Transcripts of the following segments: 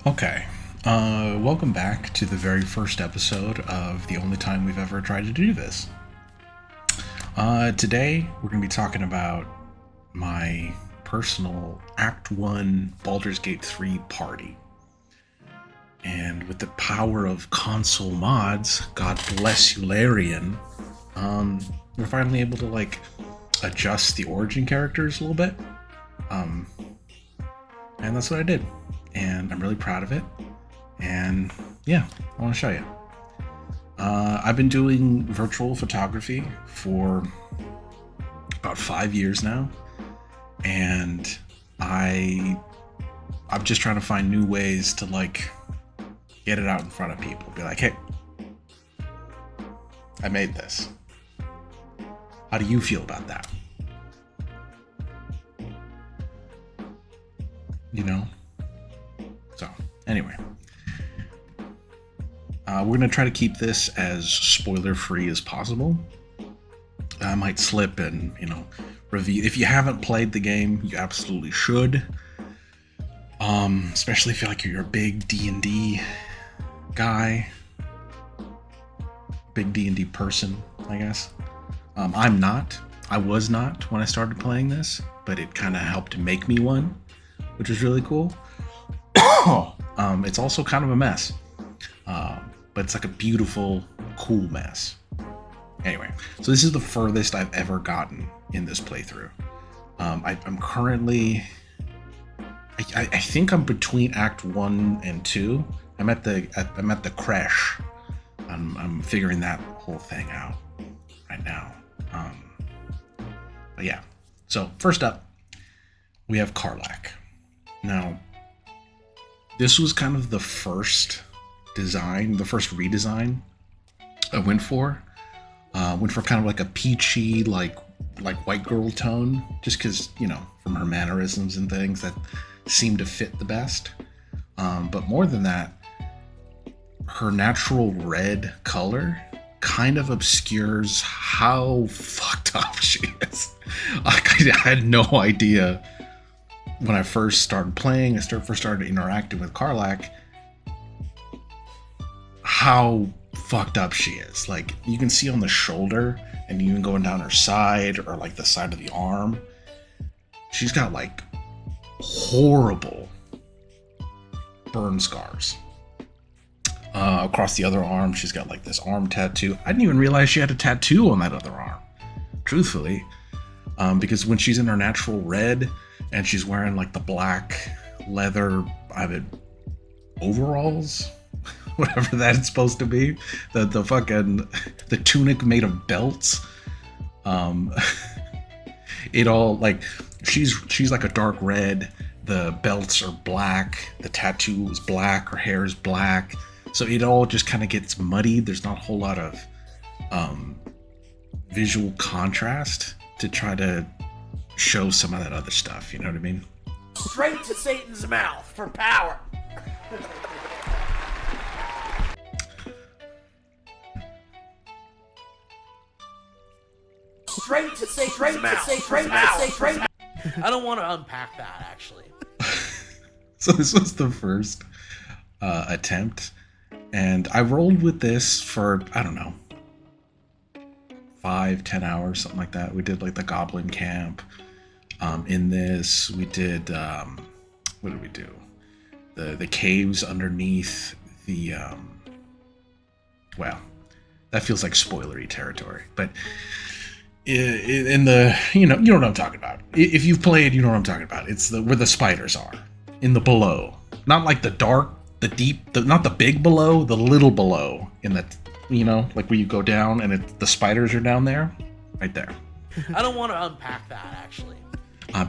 Okay. Welcome back to the very first episode of the only time we've ever tried to do this. Today, we're going to be talking about my personal Act 1 Baldur's Gate 3 party. And with the power of console mods, God bless you, Larian, we're finally able to, adjust the origin characters a little bit. And that's what I did. And I'm really proud of it. And yeah, I want to show you. I've been doing virtual photography for about 5 years now, and I'm just trying to find new ways to get it out in front of people. Be like, hey, I made this. How do you feel about that? You know? So, anyway. We're going to try to keep this as spoiler-free as possible. I might slip and, review. If you haven't played the game, you absolutely should. Especially if you're a big D&D guy. Big D&D person, I guess. I'm not. I was not when I started playing this, but it kind of helped make me one, which is really cool. It's also kind of a mess. But it's like a beautiful, cool mess. Anyway, so this is the furthest I've ever gotten in this playthrough. I'm currently... I think I'm between Act 1 and 2. I'm at the crash. I'm figuring that whole thing out right now. But yeah. So, first up, we have Karlach. Now, this was kind of the first redesign I went for. Went for kind of like a peachy, like white girl tone, just because, from her mannerisms and things that seemed to fit the best. But more than that, her natural red color kind of obscures how fucked up she is. I had no idea when I first started playing, first started interacting with Karlach, how fucked up she is. You can see on the shoulder and even going down her side or the side of the arm, she's got horrible burn scars. Across the other arm, she's got this arm tattoo. I didn't even realize she had a tattoo on that other arm, truthfully, because when she's in her natural red and she's wearing the black leather overalls, whatever that's supposed to be, the fucking the tunic made of belts, it all she's like a dark red, the belts are black, the tattoo is black, her hair is black, so it all just kind of gets muddied. There's not a whole lot of visual contrast to try to show some of that other stuff, you know what I mean? Straight to Satan's mouth for power. Straight to Satan's mouth. I don't want to unpack that, actually. So this was the first attempt, and I rolled with this for, I don't know, 5-10 hours, something like that. We did the goblin camp. In this, we did what did we do? The caves underneath the well, that feels like spoilery territory, but in the you know what I'm talking about. If you've played, you know what I'm talking about. It's where the spiders are, in the below, not the dark, the deep, not the big below, the little below, in that, where you go down and the spiders are down there, right there. I don't want to unpack that, actually.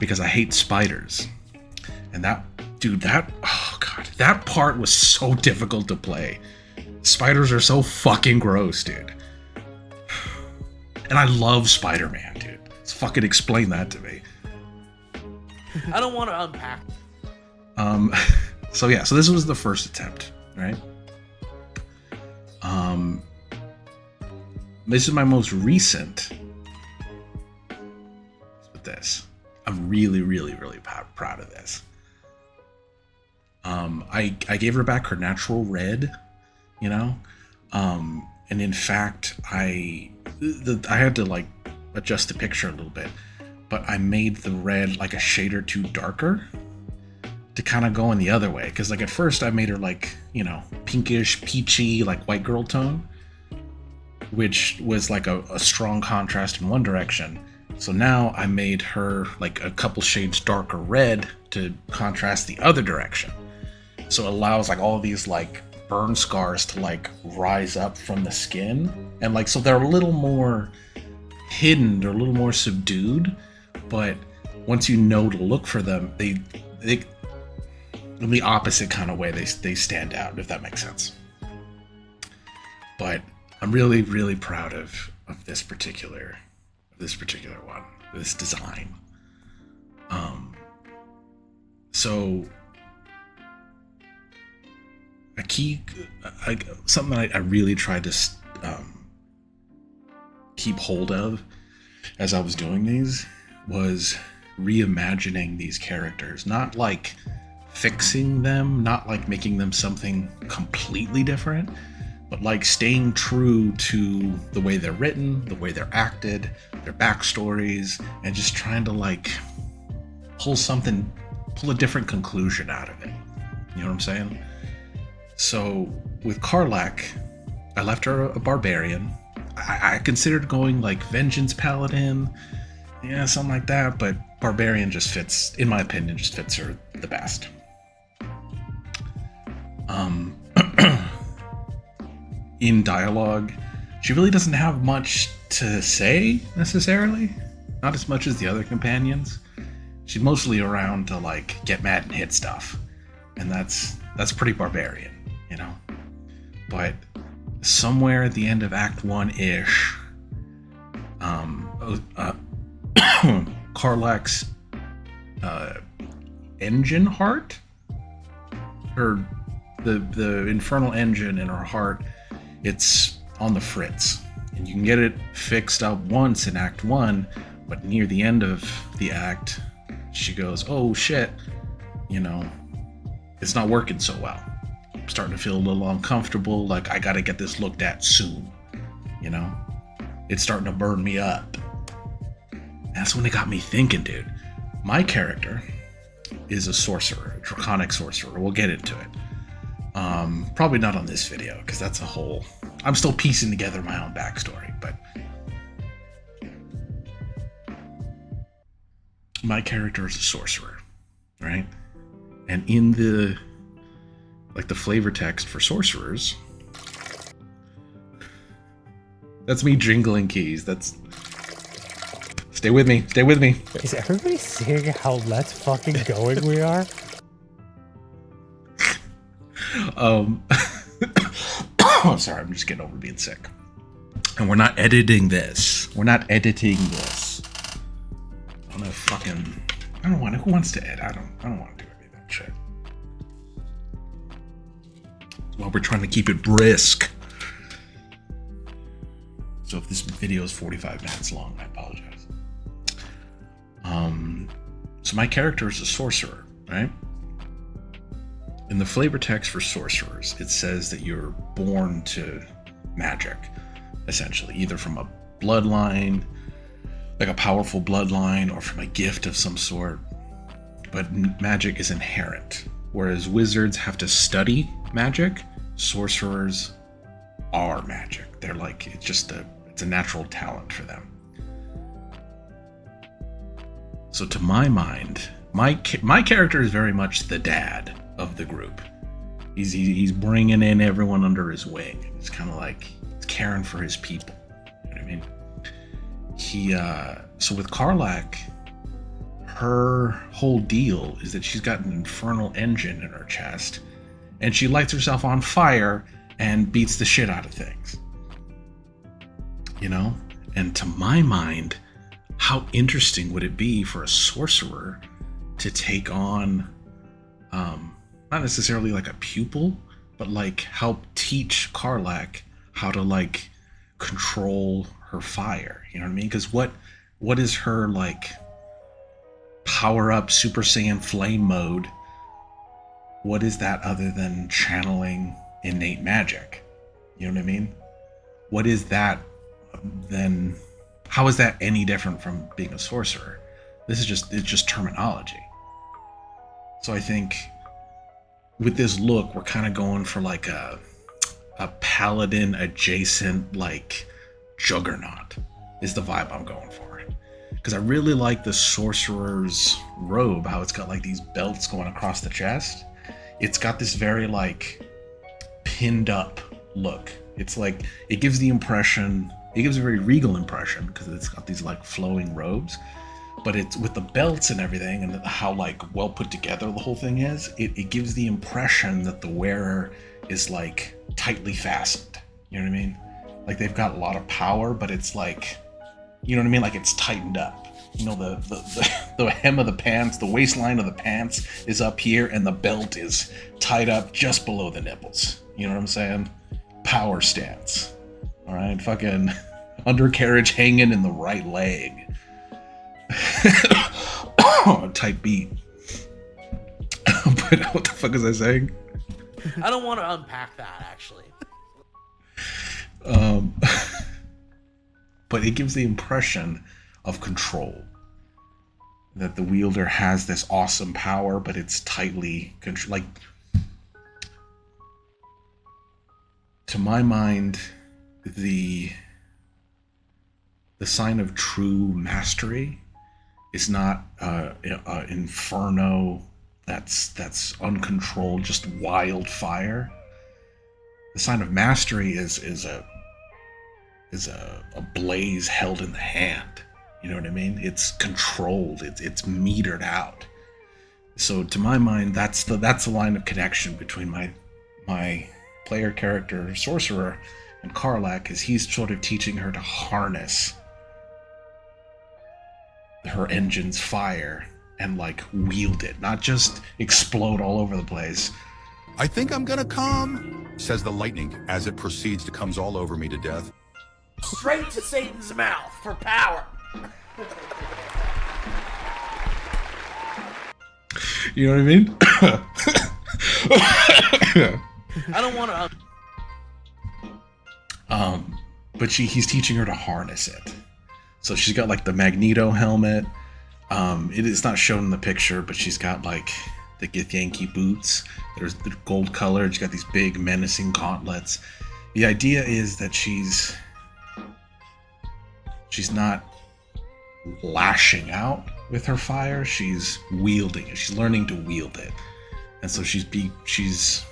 Because I hate spiders, and that part was so difficult to play. Spiders are so fucking gross, dude. And I love Spider-Man, dude. Let's fucking explain that to me. I don't want to unpack. So this was the first attempt, right? This is my most recent with this. I'm really, really, really proud of this. I gave her back her natural red, you know, and in fact I had to like adjust the picture a little bit, but I made the red like a shade or two darker to kind of go in the other way, because like at first I made her like, you know, pinkish peachy like white girl tone, which was like a strong contrast in one direction. So now I made her like a couple shades darker red to contrast the other direction. So it allows like all these like burn scars to like rise up from the skin, and like so they're a little more hidden, they're a little more subdued, but once you know to look for them, they in the opposite kind of way they stand out, if that makes sense. But I'm really, really proud of this particular one, this design. So something that I really tried to keep hold of as I was doing these was reimagining these characters, not like fixing them, not like making them something completely different, but like staying true to the way they're written, the way they're acted, their backstories, and just trying to like pull a different conclusion out of it. You know what I'm saying? So with Karlach, I left her a barbarian. I considered going like Vengeance Paladin, yeah, something like that, but barbarian just fits, in my opinion, just fits her the best. In dialogue, she really doesn't have much to say necessarily, not as much as the other companions. She's mostly around to like get mad and hit stuff, and that's pretty barbarian, you know. But somewhere at the end of Act 1-ish, Karlach's engine heart, the infernal engine in her heart, it's on the fritz, and you can get it fixed up once in Act 1, but near the end of the act, she goes, oh shit, you know, it's not working so well. I'm starting to feel a little uncomfortable, like I gotta get this looked at soon, you know? It's starting to burn me up. That's when it got me thinking, dude. My character is a sorcerer, a draconic sorcerer. We'll get into it. Probably not on this video, because that's a whole... I'm still piecing together my own backstory, but... My character is a sorcerer, right? And in the... like the flavor text for sorcerers... That's me jingling keys, that's... Stay with me, stay with me. Is everybody seeing how let's fucking going we are? Sorry, I'm just getting over being sick. And we're not editing this. We're not editing this. I'm gonna fucking... I don't want to... Who wants to edit? I don't want to do any of that shit. Well, we're trying to keep it brisk. So if this video is 45 minutes long, I apologize. So my character is a sorcerer, right? In the flavor text for sorcerers, it says that you're born to magic, essentially, either from a bloodline, like a powerful bloodline, or from a gift of some sort. But magic is inherent. Whereas wizards have to study magic, sorcerers are magic. They're like, it's a natural talent for them. So to my mind, my character is very much the dad of the group. He's bringing in everyone under his wing. It's kind of like he's caring for his people. You know what I mean? So with Karlach, her whole deal is that she's got an infernal engine in her chest, and she lights herself on fire and beats the shit out of things. You know? And to my mind, how interesting would it be for a sorcerer to take on, not necessarily like a pupil, but like help teach Karlach how to like control her fire. You know what I mean? Because what is her like power up Super Saiyan flame mode what is that other than channeling innate magic? You know what I mean? What is that then? How is that any different from being a sorcerer? It's just terminology. So I think with this look, we're kind of going for like a paladin adjacent, like juggernaut is the vibe I'm going for. Because I really like the sorcerer's robe, how it's got like these belts going across the chest. It's got this very like pinned up look. It's like, it gives a very regal impression because it's got these like flowing robes. But it's with the belts and everything and how like well put together the whole thing is, it gives the impression that the wearer is like tightly fastened. You know what I mean? Like they've got a lot of power, but it's like, you know what I mean? Like it's tightened up. You know, the hem of the pants, the waistline of the pants is up here and the belt is tied up just below the nipples. You know what I'm saying? Power stance. All right, fucking undercarriage hanging in the right leg. Tight beat. But what the fuck was I saying? I don't want to unpack that, actually. But it gives the impression of control. That the wielder has this awesome power, but it's tightly controlled. Like, to my mind, the sign of true mastery is not inferno that's uncontrolled, just wildfire. The sign of mastery is a blaze held in the hand. You know what I mean? It's controlled. It's metered out. So to my mind, that's the line of connection between my player character sorcerer and Karlak, is he's sort of teaching her to harness her engine's fire and like wield it, not just explode all over the place. I think I'm gonna come, says the lightning as it proceeds to comes all over me to death. Straight to Satan's mouth for power. You know what I mean? I don't want to. But he's teaching her to harness it. So she's got like the Magneto helmet. It is not shown in the picture, but she's got like the Yankee boots. There's the gold colored. She's got these big menacing gauntlets. The idea is that she's not lashing out with her fire. She's wielding it. She's learning to wield it. And so she's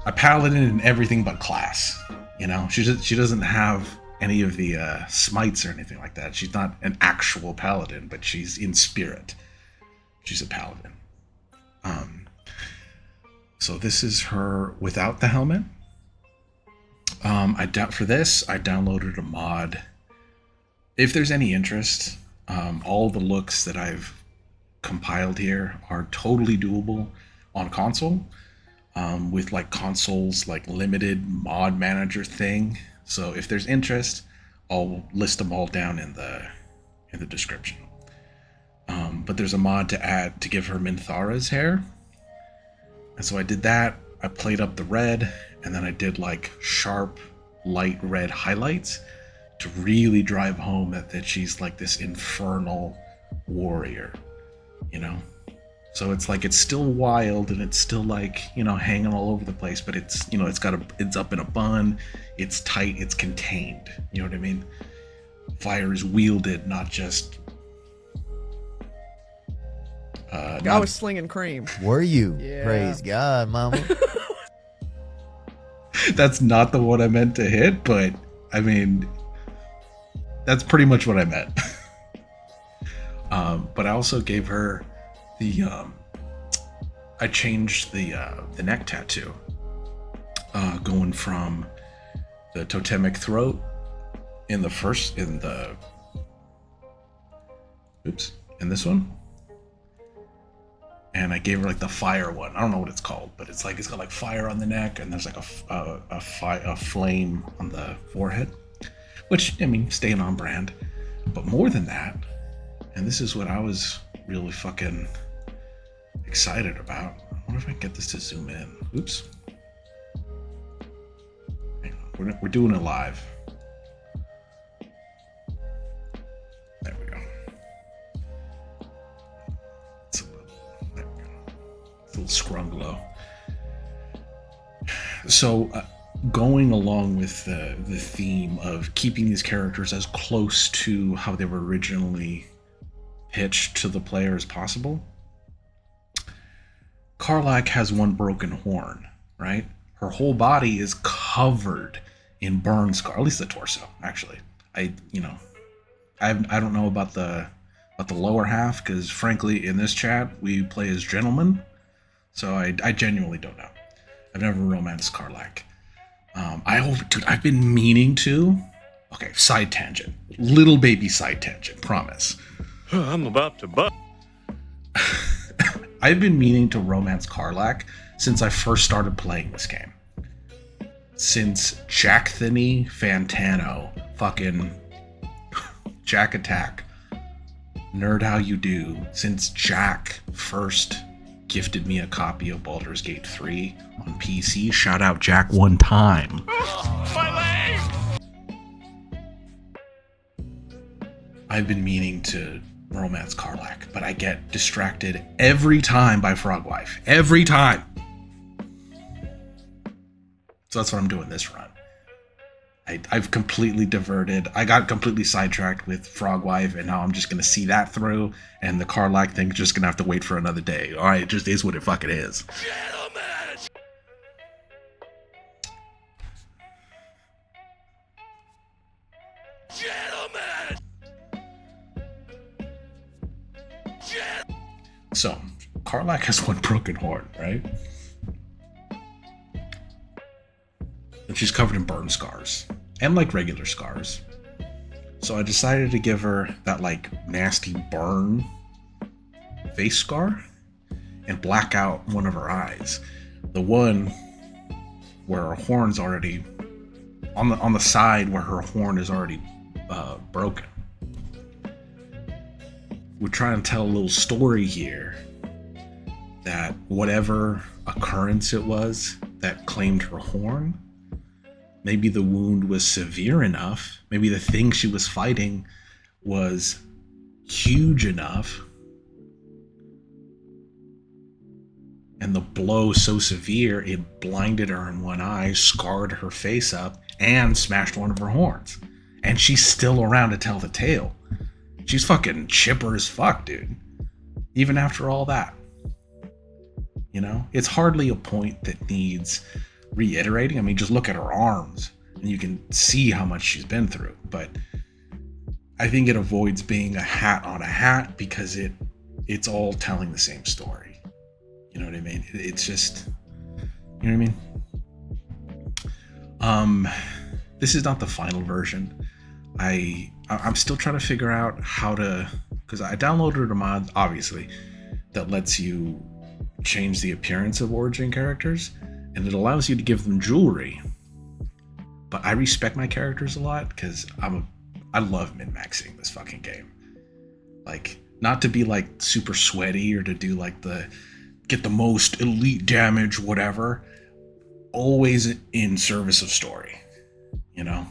a paladin in everything but class. You know, she doesn't have any of the smites or anything like that. She's not an actual paladin, but she's in spirit. She's a paladin. So this is her without the helmet. For this, I downloaded a mod. If there's any interest, all the looks that I've compiled here are totally doable on console, with like console's like limited mod manager thing. So if there's interest, I'll list them all down in the description. But there's a mod to add to give her Minthara's hair. And so I did that. I played up the red, and then I did like sharp, light red highlights to really drive home that she's like this infernal warrior, you know? So it's like, it's still wild and it's still like, you know, hanging all over the place, but it's, you know, it's up in a bun, it's tight, it's contained. You know what I mean? Fire is wielded, not just I was slinging cream. Were you? Yeah. Praise God, mama. That's not the one I meant to hit, but I mean, that's pretty much what I meant. But I also gave her the I changed the neck tattoo, going from the totemic throat in this one, and I gave her like the fire one. I don't know what it's called, but it's like, it's got like fire on the neck, and there's like a flame on the forehead, which, I mean, staying on brand. But more than that, and this is what I was really fucking excited about, wonder if I can get this to zoom in. Oops. Hang on. We're doing it live. There we go. There we go. It's a little scrunglow. So, going along with the theme of keeping these characters as close to how they were originally pitched to the player as possible, Karlach has one broken horn, right? Her whole body is covered in burn scar, at least the torso, actually. I don't know about the lower half, because frankly, in this chat, we play as gentlemen, so I genuinely don't know. I've never romanced Karlach. I've been meaning to. Okay, side tangent. Little baby side tangent, promise. I'm about to butt. I've been meaning to romance Karlach since I first started playing this game. Since Jack Thinny Fantano, fucking Jack Attack, Nerd How You Do, since Jack first gifted me a copy of Baldur's Gate 3 on PC. Shout out Jack one time. My leg! I've been meaning to romance Karlach, but I get distracted every time by Frogwife. Every time. So that's what I'm doing this run. I've completely diverted. I got completely sidetracked with Frogwife, and now I'm just going to see that through, and the Karlach thing's just going to have to wait for another day. All right, it just is what it fucking is. Gentlemen! So, Karlach has one broken horn, right? And she's covered in burn scars. And like regular scars. So I decided to give her that like nasty burn face scar and black out one of her eyes. The one where her horn's already on the side where her horn is already broken. We're trying to tell a little story here that whatever occurrence it was that claimed her horn, maybe the wound was severe enough, maybe the thing she was fighting was huge enough, and the blow so severe it blinded her in one eye, scarred her face up, and smashed one of her horns. And she's still around to tell the tale. She's fucking chipper as fuck, dude. Even after all that. You know? It's hardly a point that needs reiterating. I mean, just look at her arms and you can see how much she's been through. But I think it avoids being a hat on a hat because it's all telling the same story. You know what I mean? It's just, you know what I mean? This is not the final version. I'm still trying to figure out how to, because I downloaded a mod, obviously, that lets you change the appearance of origin characters, and it allows you to give them jewelry. But I respect my characters a lot because I love min-maxing this fucking game. Like, not to be like super sweaty or to do like get the most elite damage, whatever. Always in service of story, you know?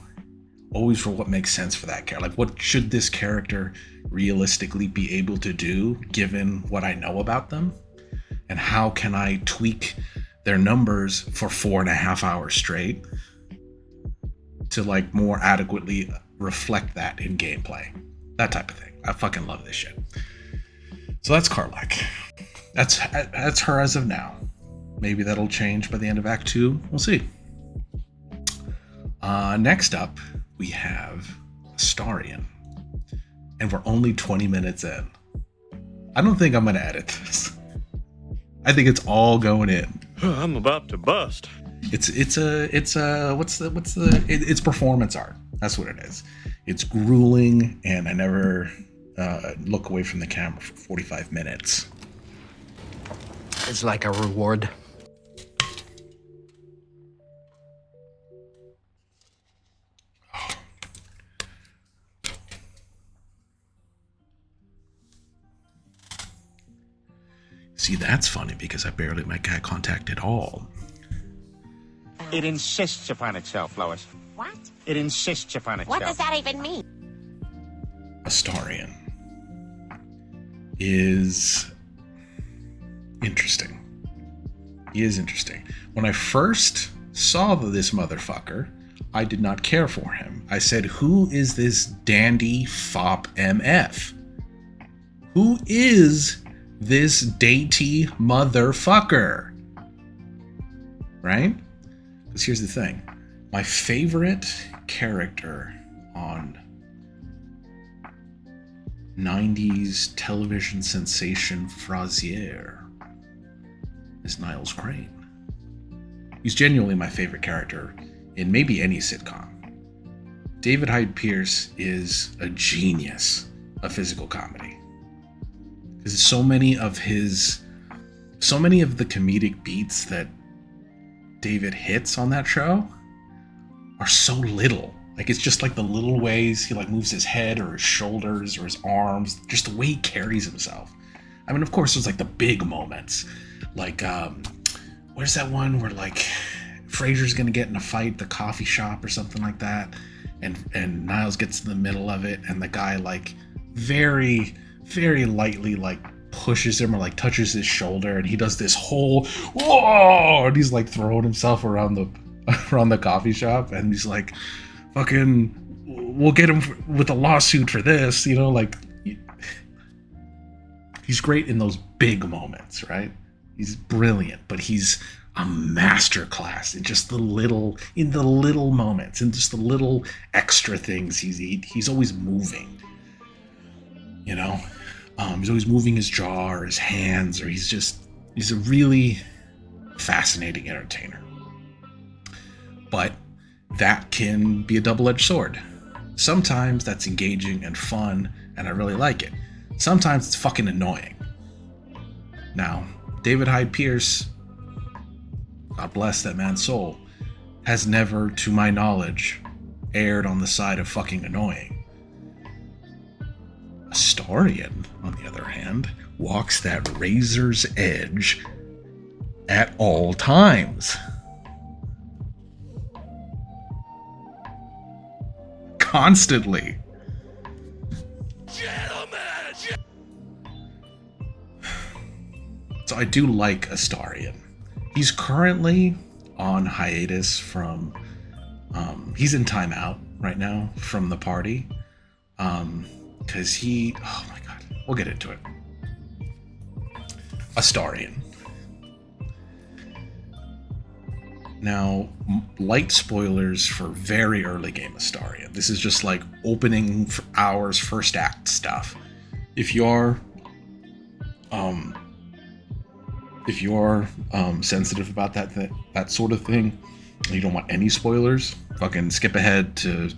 Always for what makes sense for that character. Like, what should this character realistically be able to do given what I know about them? And how can I tweak their numbers for 4.5 hours straight to like more adequately reflect that in gameplay? That type of thing. I fucking love this shit. So that's Karlach. That's her as of now. Maybe that'll change by the end of Act 2. We'll see. Next up, we have Astarion. And we're only 20 minutes in. I don't think I'm going to edit this. I think it's all going in. I'm about to bust. It's performance art. That's what it is. It's grueling, and I never look away from the camera for 45 minutes. It's like a reward. See, that's funny because I barely make eye contact at all. It insists upon itself, Lois. What? It insists upon itself. What does that even mean? Astarion is interesting. He is interesting. When I first saw this motherfucker, I did not care for him. I said, who is this dandy fop MF? Who is this dainty motherfucker? Right? Because here's the thing. My favorite character on 90s television sensation Frasier is Niles Crane. He's genuinely my favorite character in maybe any sitcom. David Hyde Pierce is a genius of physical comedy. Because so many of the comedic beats that David hits on that show are so little. Like, it's just like the little ways he like moves his head or his shoulders or his arms, just the way he carries himself. I mean, of course, there's like the big moments. Like, where's that one where like Frasier's gonna get in a fight at the coffee shop or something like that, and Niles gets in the middle of it, and the guy like very, very lightly like pushes him or like touches his shoulder, and he does this whole whoa, and he's like throwing himself around the coffee shop, and he's like, fucking, we'll get him with a lawsuit for this, you know, like he's great in those big moments, right? He's brilliant, but he's a masterclass in just the little moments and just the little extra things. He's always moving, you know. He's always moving his jaw or his hands, or he's a really fascinating entertainer. But that can be a double-edged sword. Sometimes that's engaging and fun, and I really like it. Sometimes it's fucking annoying. Now, David Hyde Pierce, God bless that man's soul, has never, to my knowledge, erred on the side of fucking annoying. Astarion, on the other hand, walks that razor's edge at all times. Constantly. So I do like Astarion. He's currently on hiatus from he's in timeout right now from the party. Because oh my god, we'll get into it. Astarion. Now, light spoilers for very early game Astarion. This is just like opening hours, first act stuff. If you're sensitive about that sort of thing, and you don't want any spoilers, fucking skip ahead to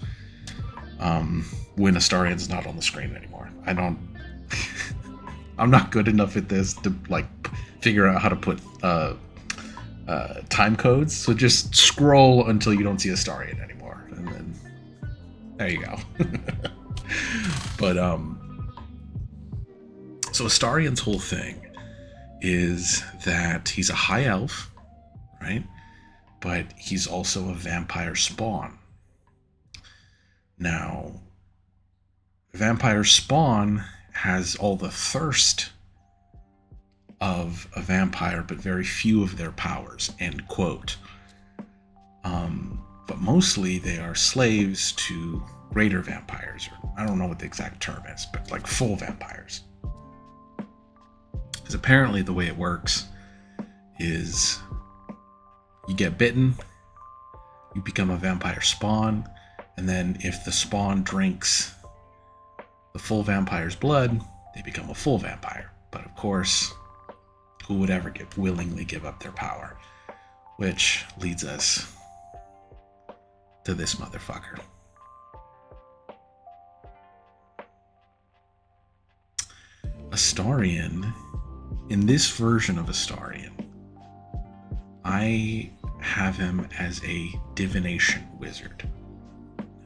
when Astarion's not on the screen anymore. I'm not good enough at this to like figure out how to put time codes, so just scroll until you don't see Astarion anymore, and then there you go. But so Astarion's whole thing is that he's a high elf, right? But he's also a vampire spawn. Now, vampire spawn has all the thirst of a vampire, but very few of their powers, end quote. But mostly they are slaves to greater vampires, or I don't know what the exact term is, but like full vampires. Because apparently the way it works is you get bitten, you become a vampire spawn, and then if the spawn drinks the full vampire's blood, they become a full vampire. But of course, who would ever willingly give up their power? Which leads us to this motherfucker. Astarion, in this version of Astarion, I have him as a divination wizard.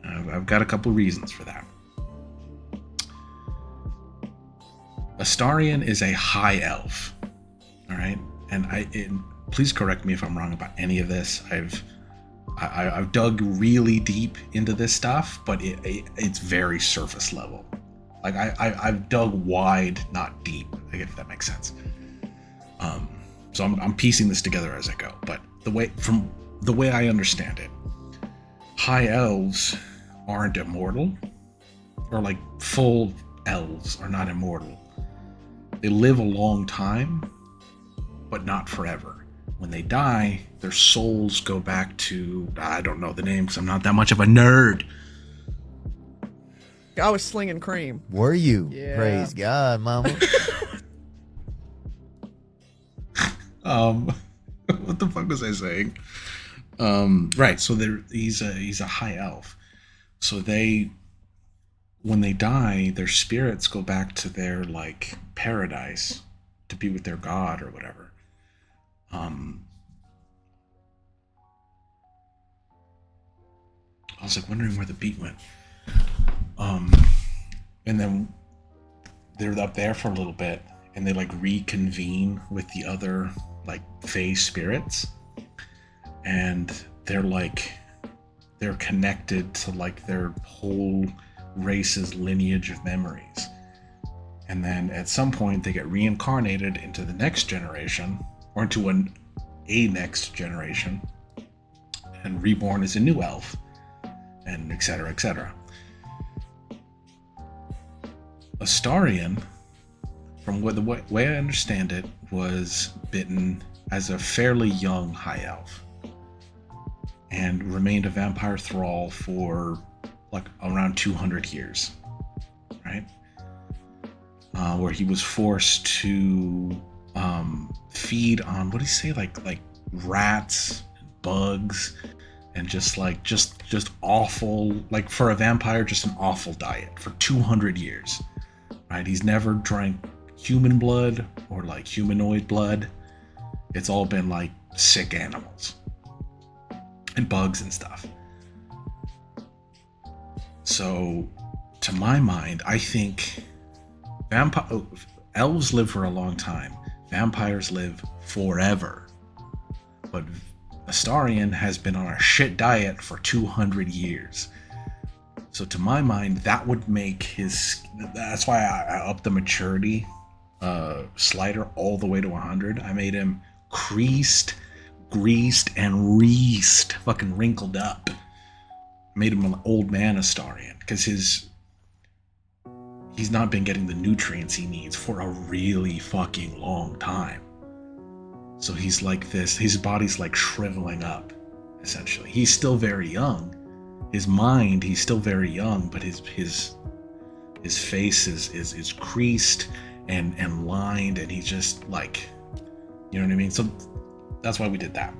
I've got a couple reasons for that. Astarion is a high elf. All right, and please correct me if I'm wrong about any of this. I've dug really deep into this stuff, but it's very surface level. Like I've dug wide, not deep. If that makes sense. So I'm piecing this together as I go. But from the way I understand it, high elves aren't immortal, or like full elves are not immortal. They live a long time, but not forever. When they die, their souls go back to, I don't know the name because I'm not that much of a nerd. I was slinging cream. Were you? Yeah. Praise God, mama. What the fuck was I saying? Right, so he's a high elf. So when they die, their spirits go back to their like paradise to be with their god or whatever. I was like wondering where the beat went. And then they're up there for a little bit, and they like reconvene with the other like fae spirits, and they're connected to like their whole race's lineage of memories. And then at some point they get reincarnated into the next generation, or into a next generation, and reborn as a new elf, and etc., etc. Astarion, from the way I understand it, was bitten as a fairly young high elf and remained a vampire thrall for like around 200 years, right? Where he was forced to feed on, what do you say, like rats and bugs, and just awful, like for a vampire, just an awful diet for 200 years, right? He's never drank human blood or like humanoid blood. It's all been like sick animals and bugs and stuff. So to my mind, I think elves live for a long time. Vampires live forever. But Astarion has been on a shit diet for 200 years. So to my mind, that would make that's why I upped the maturity slider all the way to 100. I made him creased, greased, and reesed, fucking wrinkled up. Made him an old man Astarion, because he's not been getting the nutrients he needs for a really fucking long time. So he's like this, his body's like shriveling up, essentially. He's still very young. His mind, he's still very young, but his face is creased and lined, and he's just like, you know what I mean? So that's why we did that.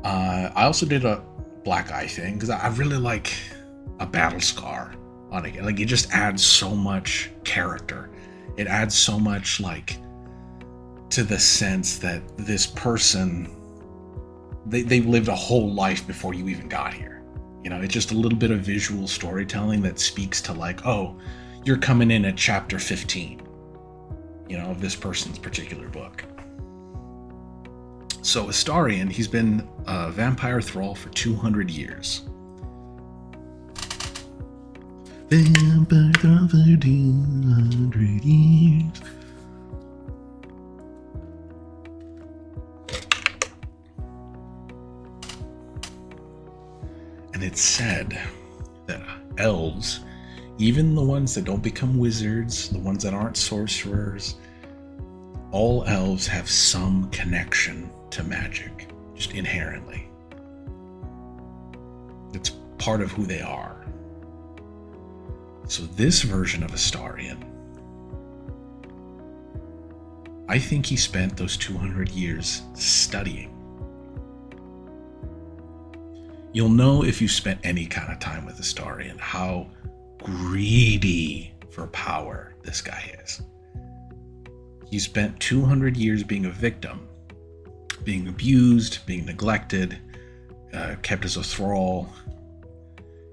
I also did a black eye thing, because I really like a battle scar on it. Like, it just adds so much character. It adds so much, like, to the sense that this person, they've lived a whole life before you even got here. You know, it's just a little bit of visual storytelling that speaks to like, oh, you're coming in at chapter 15, you know, of this person's particular book. So Astarion, he's been a vampire thrall for 200 years. Vampire thrall for 200 years. And it's said that elves, even the ones that don't become wizards, the ones that aren't sorcerers, all elves have some connection to magic, just inherently. It's part of who they are. So this version of Astarion, I think he spent those 200 years studying. You'll know if you spent any kind of time with Astarion how greedy for power this guy is. He spent 200 years being a victim, being abused, being neglected, kept as a thrall,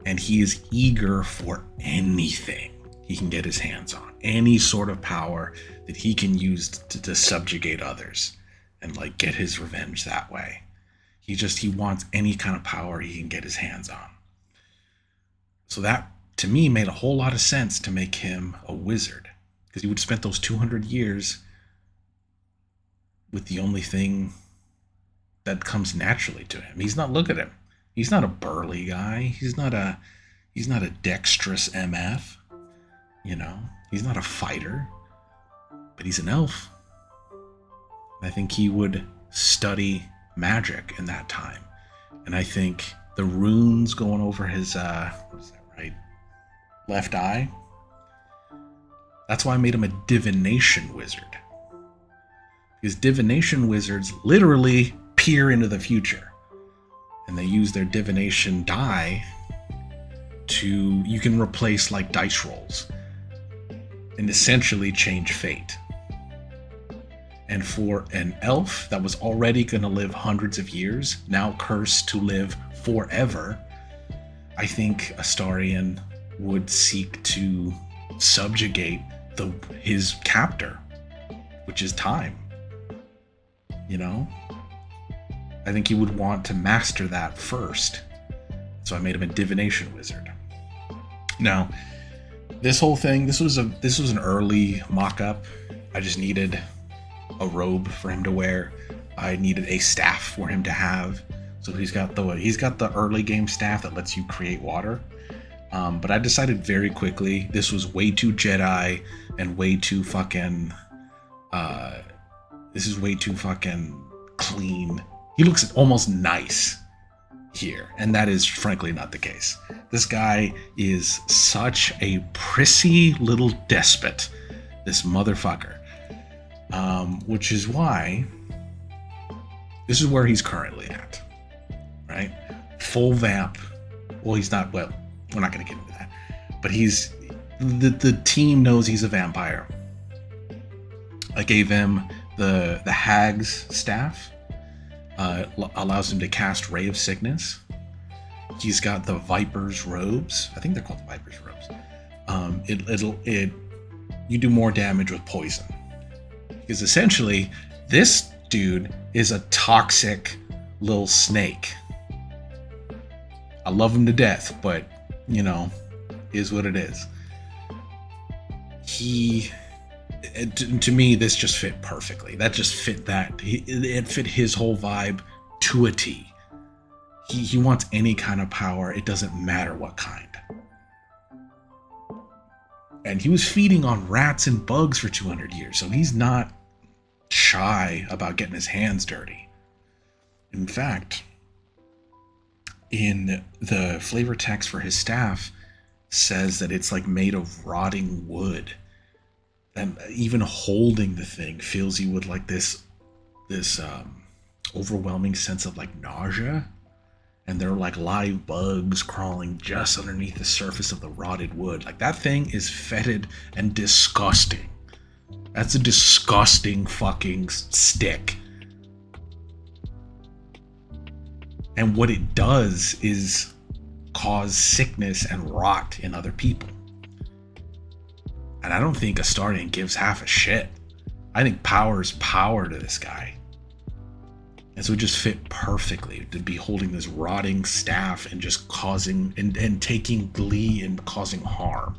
and he is eager for anything. he can get his hands on. Any sort of power that he can use to subjugate others and like get his revenge that way. He wants any kind of power he can get his hands on. So that, to me, made a whole lot of sense to make him a wizard. Because he would have spent those 200 years with the only thing that comes naturally to him. Look at him. He's not a burly guy. He's not a dexterous MF. You know, he's not a fighter. But he's an elf. I think he would study magic in that time. And I think the runes going over his what is that, right? Left eye. That's why I made him a divination wizard. Because divination wizards literally peer into the future. And they use their divination die you can replace like dice rolls and essentially change fate. And for an elf that was already going to live hundreds of years, now cursed to live forever, I think Astarion would seek to subjugate his captor, which is time. You know? I think he would want to master that first. So I made him a divination wizard. Now, this whole thing, this was an early mock-up. I just needed a robe for him to wear. I needed a staff for him to have. So he's got the early game staff that lets you create water. But I decided very quickly this was way too Jedi and way too fucking this is way too fucking clean. He looks almost nice here, and that is frankly not the case. This guy is such a prissy little despot, this motherfucker. Which is why this is where he's currently at, right? Full vamp. Well, he's not. Well, we're not going to get into that. But the team knows he's a vampire. I gave him the hag's staff. Allows him to cast Ray of Sickness. He's got the Viper's robes. I think they're called the Viper's robes. You do more damage with poison. Because essentially, this dude is a toxic little snake. I love him to death, but, you know, is what it is. To me, this just fit perfectly. That just fit that. It fit his whole vibe to a T. He wants any kind of power. It doesn't matter what kind. And he was feeding on rats and bugs for 200 years, so he's not shy about getting his hands dirty. In fact, in the flavor text for his staff says that it's like made of rotting wood. And even holding the thing fills you with like this overwhelming sense of like nausea. And there are like live bugs crawling just underneath the surface of the rotted wood. Like that thing is fetid and disgusting. That's a disgusting fucking stick. And what it does is cause sickness and rot in other people. And I don't think Astarion gives half a shit. I think power is power to this guy. And so it just fit perfectly to be holding this rotting staff and just causing and taking glee in causing harm.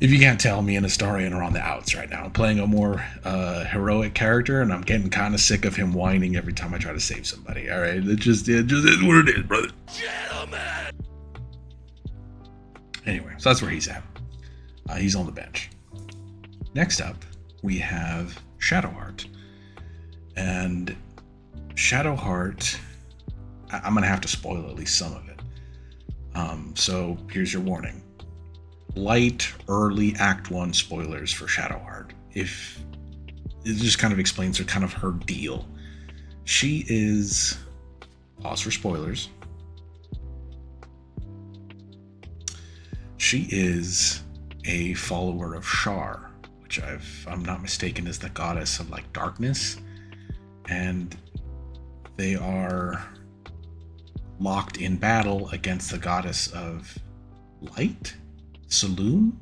If you can't tell, me and Astarion are on the outs right now. I'm playing a more heroic character, and I'm getting kind of sick of him whining every time I try to save somebody. All right, it just is what it is, brother. Gentlemen. Anyway, so that's where he's at. He's on the bench. Next up, we have Shadowheart. And Shadowheart, I'm going to have to spoil at least some of it. So here's your warning. Light, early Act 1 spoilers for Shadowheart. If it just kind of explains her deal. She is, pause for spoilers. She is a follower of Shar, which if I'm not mistaken is the goddess of like darkness. And they are locked in battle against the goddess of light, Saloon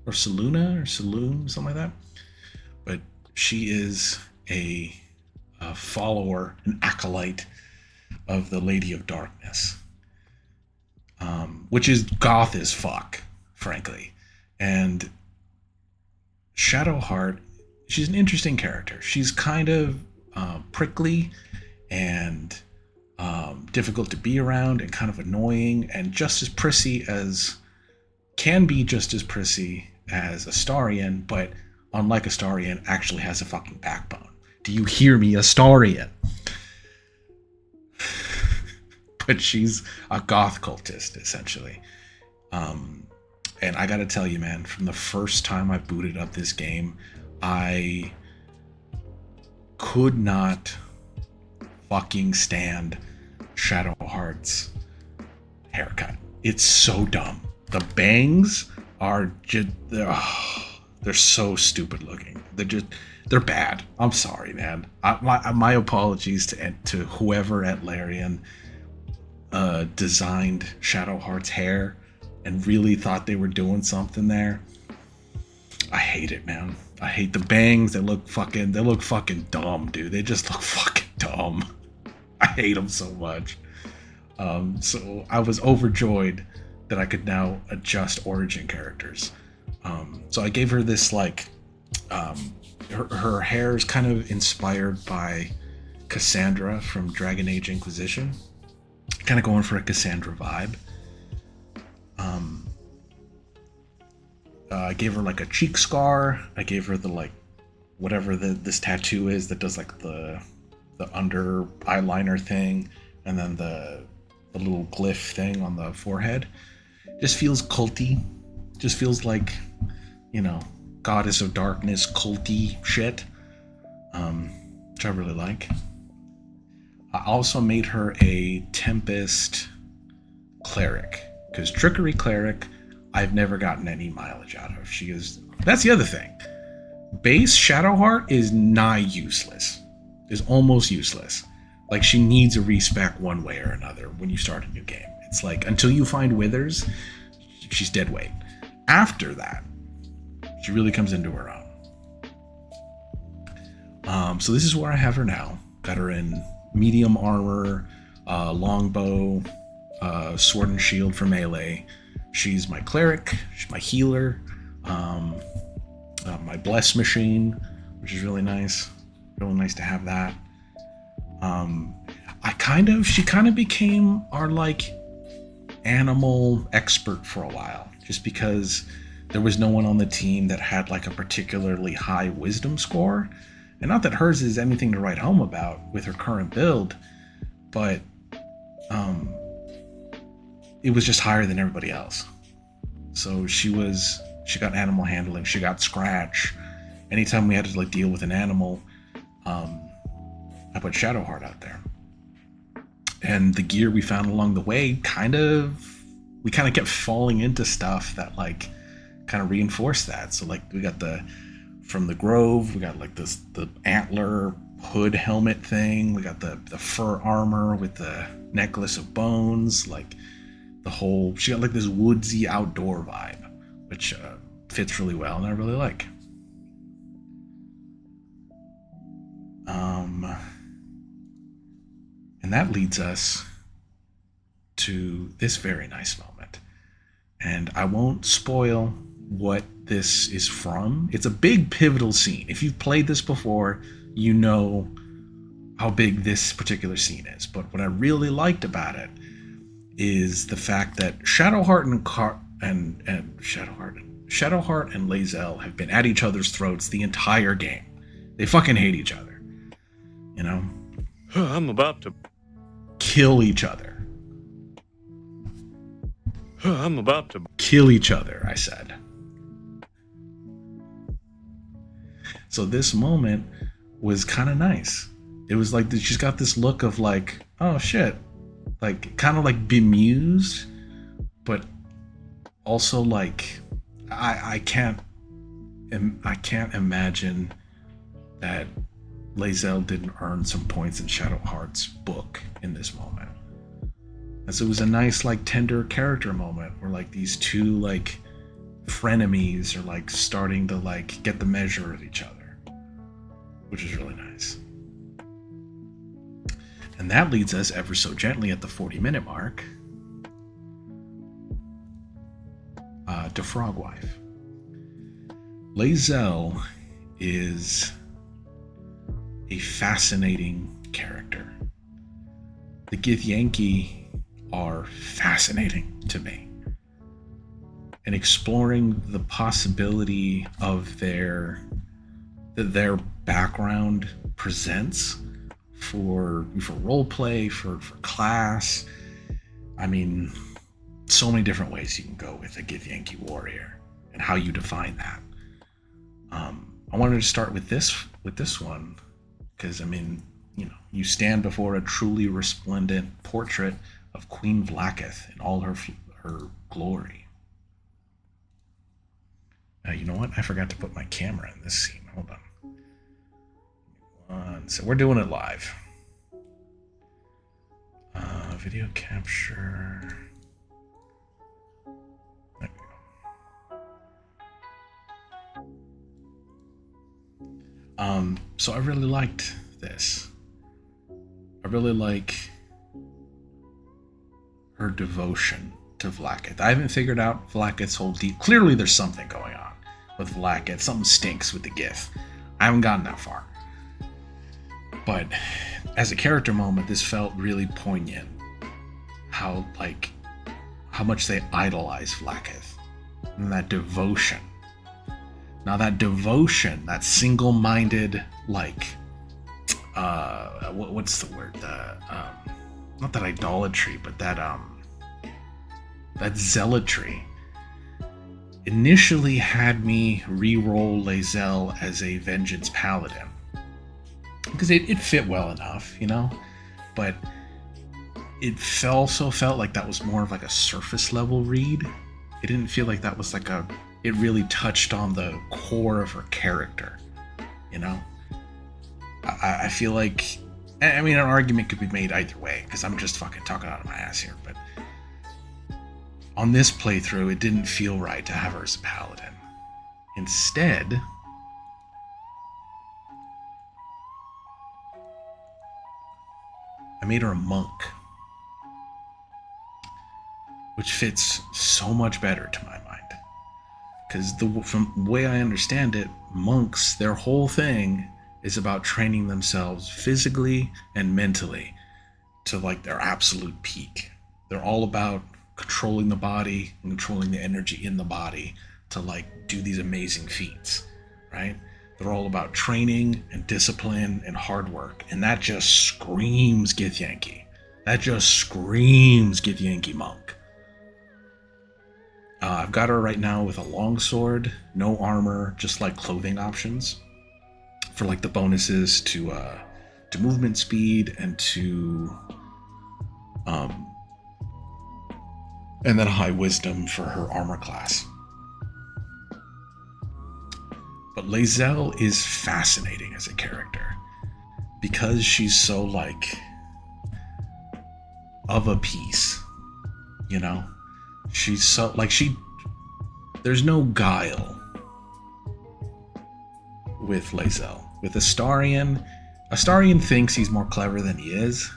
or Saluna or Saloon, something like that. But she is a follower, an acolyte of the Lady of Darkness, which is goth as fuck, frankly. And Shadowheart, she's an interesting character. She's kind of prickly and difficult to be around and kind of annoying and just as prissy as Astarion, but unlike Astarion, actually has a fucking backbone. Do you hear me, Astarion? But she's a goth cultist, essentially. And I gotta tell you, man, from the first time I booted up this game, I could not fucking stand Shadowheart's haircut. It's so dumb. The bangs are just, they're so stupid looking. They're bad. I'm sorry, man. My apologies to whoever at Larian designed Shadowheart's hair and really thought they were doing something there. I hate it, man. I hate the bangs. They look fucking dumb, dude. They just look fucking dumb. I hate them so much. So I was overjoyed that I could now adjust origin characters. So I gave her this like, her hair is kind of inspired by Cassandra from Dragon Age Inquisition. Kind of going for a Cassandra vibe. I gave her like a cheek scar. I gave her the like whatever this tattoo is that does like the under eyeliner thing, and then the little glyph thing on the forehead. Just feels culty. Just feels like, you know, goddess of darkness, culty shit. Which I really like. I also made her a Tempest cleric, because Trickery cleric I've never gotten any mileage out of. That's the other thing. Base Shadowheart is nigh useless. Is almost useless. Like, she needs a respec one way or another when you start a new game. It's like, until you find Withers, she's dead weight. After that, she really comes into her own. So this is where I have her now. Got her in medium armor, longbow, sword and shield for melee. She's my cleric, she's my healer, my bless machine, which is really nice. Really nice to have that. She kind of became our like animal expert for a while, just because there was no one on the team that had like a particularly high wisdom score. And not that hers is anything to write home about with her current build, but it was just higher than everybody else. So she got animal handling, she got scratch. Anytime we had to like deal with an animal, I put Shadowheart out there. And the gear we found along the way we kind of kept falling into stuff that like kind of reinforced that. So like we got from the Grove, we got like the antler hood helmet thing. We got the fur armor with the necklace of bones. Like she got like this woodsy outdoor vibe, which fits really well, and I really like. And that leads us to this very nice moment. And I won't spoil what this is from. It's a big pivotal scene. If you've played this before, you know how big this particular scene is. But what I really liked about it is the fact that Shadowheart and Lae'zel have been at each other's throats the entire game. They fucking hate each other. You know? I'm about to kill each other. I'm about to kill each other, I said. So this moment was kind of nice. It was like she's got this look of like, oh shit, like kind of like bemused, but also like I can't imagine that Lae'zel didn't earn some points in Shadowheart's book in this moment. And so it was a nice like tender character moment where like these two like frenemies are like starting to like get the measure of each other, which is really nice. And that leads us ever so gently at the 40-minute mark to Frogwife. Lae'zel is a fascinating character. The Githyanki are fascinating to me. And exploring the possibility of their background presents for roleplay, for class. I mean, so many different ways you can go with a Githyanki warrior and how you define that. I wanted to start with this one because, I mean, you know, you stand before a truly resplendent portrait of Queen Vlaakith in all her glory. You know what? I forgot to put my camera in this scene. Hold on. So we're doing it live. Video capture. There we go. So I really liked this. I really like her devotion to Vlaakith. I haven't figured out Vlaakith's whole deal. Clearly there's something going on with Vlaakith. Something stinks with the Gith. I haven't gotten that far. But as a character moment, this felt really poignant. How much they idolize Vlaakith. And that devotion. Now that devotion, that single-minded, like, what's the word? Not that idolatry, but that zealotry initially had me re-roll Lae'zel as a vengeance paladin. Because it fit well enough, you know? But it also felt like that was more of like a surface level read. It didn't feel like that was like it really touched on the core of her character, you know? I feel like, I mean, an argument could be made either way, because I'm just fucking talking out of my ass here, but on this playthrough, it didn't feel right to have her as a paladin. Instead, I made her a monk, which fits so much better to my mind. Because from the way I understand it, monks, their whole thing is about training themselves physically and mentally to like their absolute peak. They're all about controlling the body and controlling the energy in the body to like do these amazing feats, right? They're all about training and discipline and hard work, and that just screams Githyanki. That just screams Githyanki monk. I've got her right now with a longsword, no armor, just like clothing options for like the bonuses to movement speed and to and then high wisdom for her armor class. But Lae'zel is fascinating as a character because she's so like of a piece, you know? She's so like there's no guile with Lae'zel. With Astarion thinks he's more clever than he is,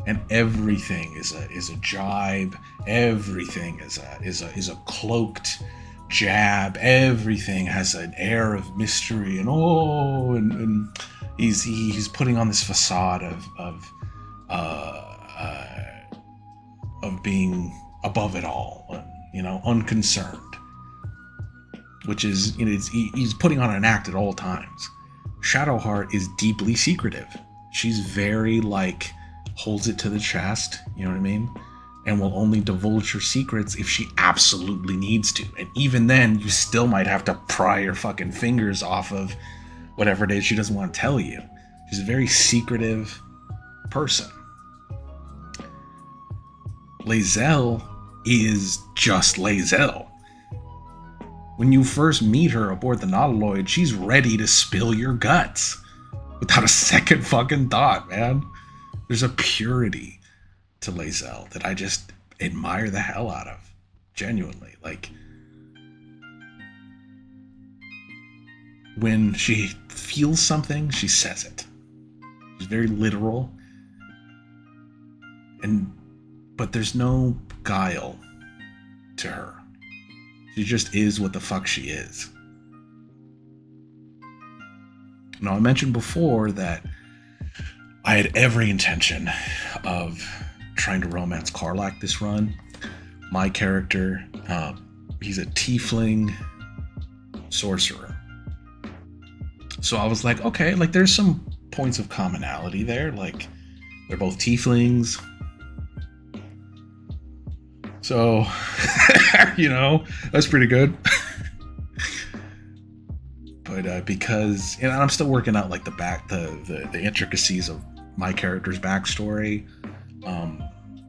and everything is a jibe. Everything is a cloaked jab. Everything has an air of mystery and he's putting on this facade of being above it all, you know, unconcerned. Which is, you know, he's putting on an act at all times. Shadowheart is deeply secretive. She's very like holds it to the chest, you know what I mean? And will only divulge her secrets if she absolutely needs to. And even then, you still might have to pry your fucking fingers off of whatever it is she doesn't want to tell you. She's a very secretive person. Lae'zel is just Lae'zel. When you first meet her aboard the Nautiloid, she's ready to spill your guts without a second fucking thought, man. There's a purity to Lae'zel that I just admire the hell out of. Genuinely. Like, when she feels something, she says it. She's very literal. But there's no guile to her. She just is what the fuck she is. Now, I mentioned before that I had every intention of trying to romance Karlach this run. My character, he's a tiefling sorcerer. So I was like, okay, like there's some points of commonality there. Like they're both tieflings. So, you know, that's pretty good. But because, and I'm still working out like the intricacies of my character's backstory.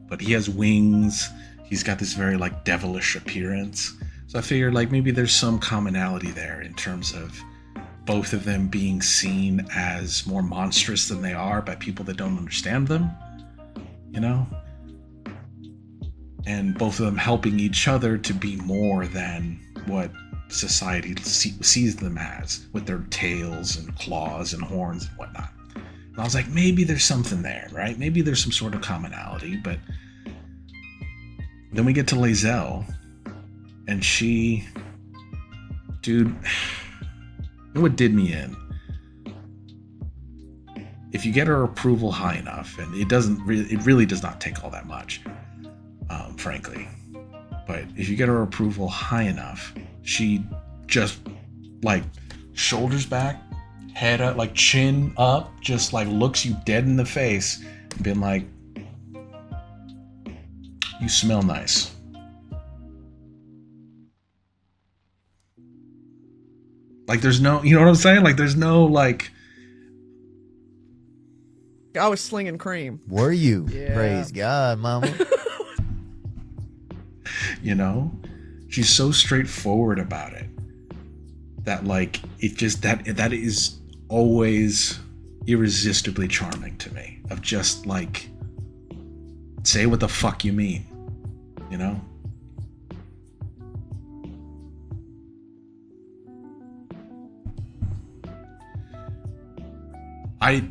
But he has wings. He's got this very like devilish appearance. So I figured like maybe there's some commonality there in terms of both of them being seen as more monstrous than they are by people that don't understand them, you know? And both of them helping each other to be more than what society sees them as, with their tails and claws and horns and whatnot. And I was like, maybe there's something there, right? Maybe there's some sort of commonality. But then we get to Lae'zel, and she, dude, you know what did me in? If you get her approval high enough, and it really does not take all that much, frankly. But if you get her approval high enough, she just like shoulders back, head up, like chin up, just like looks you dead in the face and being like, you smell nice. Like there's no, you know what I'm saying? Like there's no like. I was slinging cream. Were you? Yeah. Praise God, mama. You know, she's so straightforward about it that like it just that is always irresistibly charming to me. Of just like, say what the fuck you mean, you know?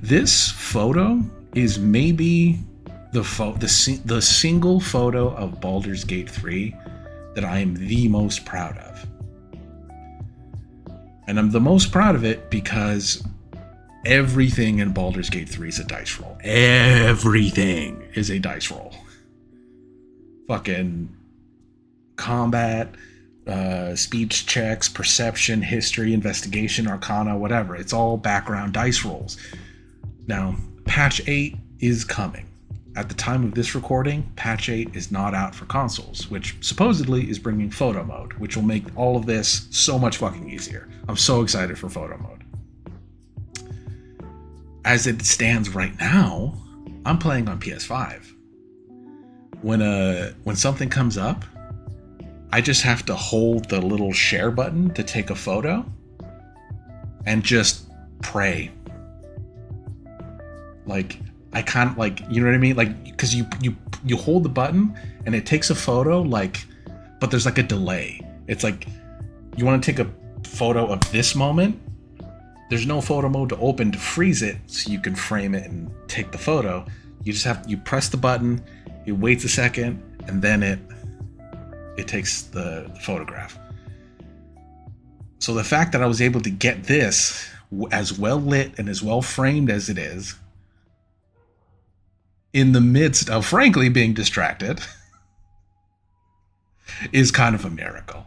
This photo is maybe the single photo of Baldur's Gate 3 that I am the most proud of. And I'm the most proud of it because everything in Baldur's Gate 3 is a dice roll. Everything is a dice roll. Fucking combat, speech checks, perception, history, investigation, arcana, whatever. It's all background dice rolls. Now, patch 8 is coming. At the time of this recording, patch 8 is not out for consoles, which supposedly is bringing photo mode, which will make all of this so much fucking easier. I'm so excited for photo mode. As it stands right now, I'm playing on PS5. When something comes up, I just have to hold the little share button to take a photo and just pray. Like, I can't, like, you know what I mean? Like, because you hold the button and it takes a photo, like, but there's like a delay. It's like, you want to take a photo of this moment. There's no photo mode to open to freeze it so you can frame it and take the photo. You just you press the button, it waits a second, and then it takes the photograph. So the fact that I was able to get this as well lit and as well framed as it is, in the midst of frankly being distracted, is kind of a miracle.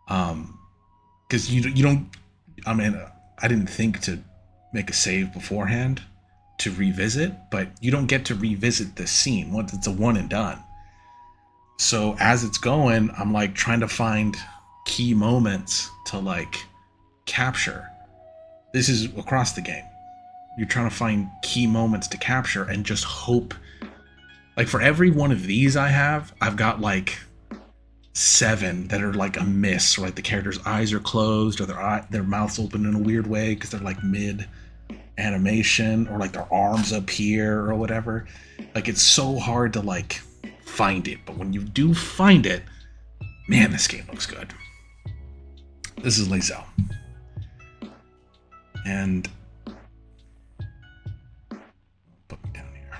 Because you don't, I mean, I didn't think to make a save beforehand to revisit, but you don't get to revisit this scene once it's a one and done. So as it's going, I'm like trying to find key moments to like capture. This is across the game. You're trying to find key moments to capture and just hope. Like for every one of these I've got like 7 that are like a miss, or like the character's eyes are closed, or their mouth's open in a weird way because they're like mid animation, or like their arms up here or whatever. Like it's so hard to like find it, but when you do find it, man, this game looks good. This is Lae'zel. And put me down here.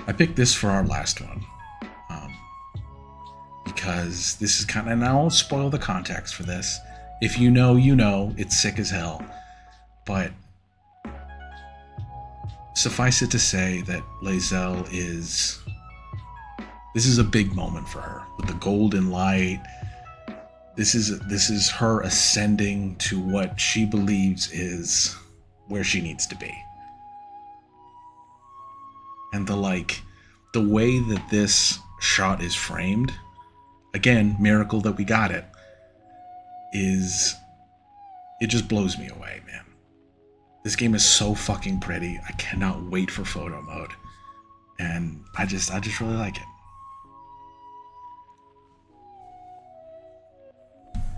I picked this for our last one. Because this is kind of, and I won't spoil the context for this. If you know, you know, it's sick as hell. But suffice it to say that Lae'zel this is a big moment for her. With the golden light, this is her ascending to what she believes is where she needs to be. And the way that this shot is framed, again, miracle that we got it, it just blows me away, man. This game is so fucking pretty. I cannot wait for photo mode. And I just really like it.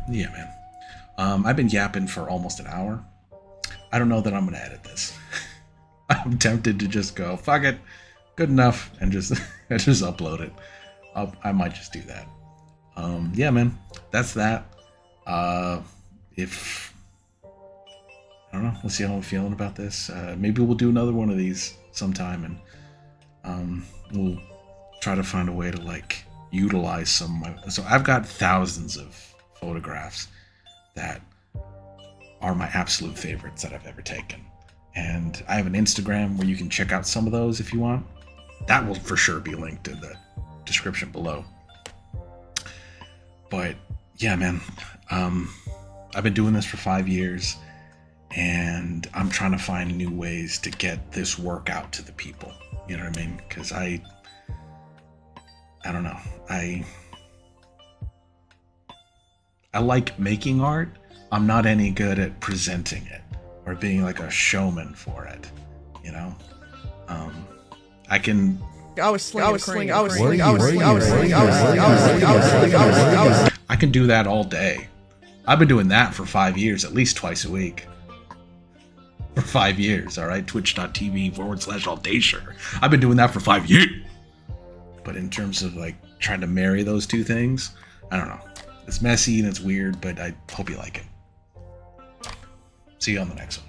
Yeah, man. I've been yapping for almost an hour. I don't know that I'm gonna edit this. I'm tempted to just go, fuck it, good enough, and just upload it. I might just do that. Yeah, man, that's that. If I don't know, let's see how I'm feeling about this. Maybe we'll do another one of these sometime, and we'll try to find a way to utilize some of my. So I've got thousands of photographs that are my absolute favorites that I've ever taken, and I have an Instagram where you can check out some of those if you want. That will for sure be linked in the description below. But yeah, man, I've been doing this for 5 years, and I'm trying to find new ways to get this work out to the people. You know what I mean? Because I don't know. I like making art. I'm not any good at presenting it or being like a showman for it. You know, I can. I can do that all day. I've been doing that for 5 years, at least twice a week. For 5 years, all right? Twitch.tv/alldaysure. I've been doing that for 5 years. But in terms of trying to marry those two things, I don't know. It's messy and it's weird, but I hope you like it. See you on the next one.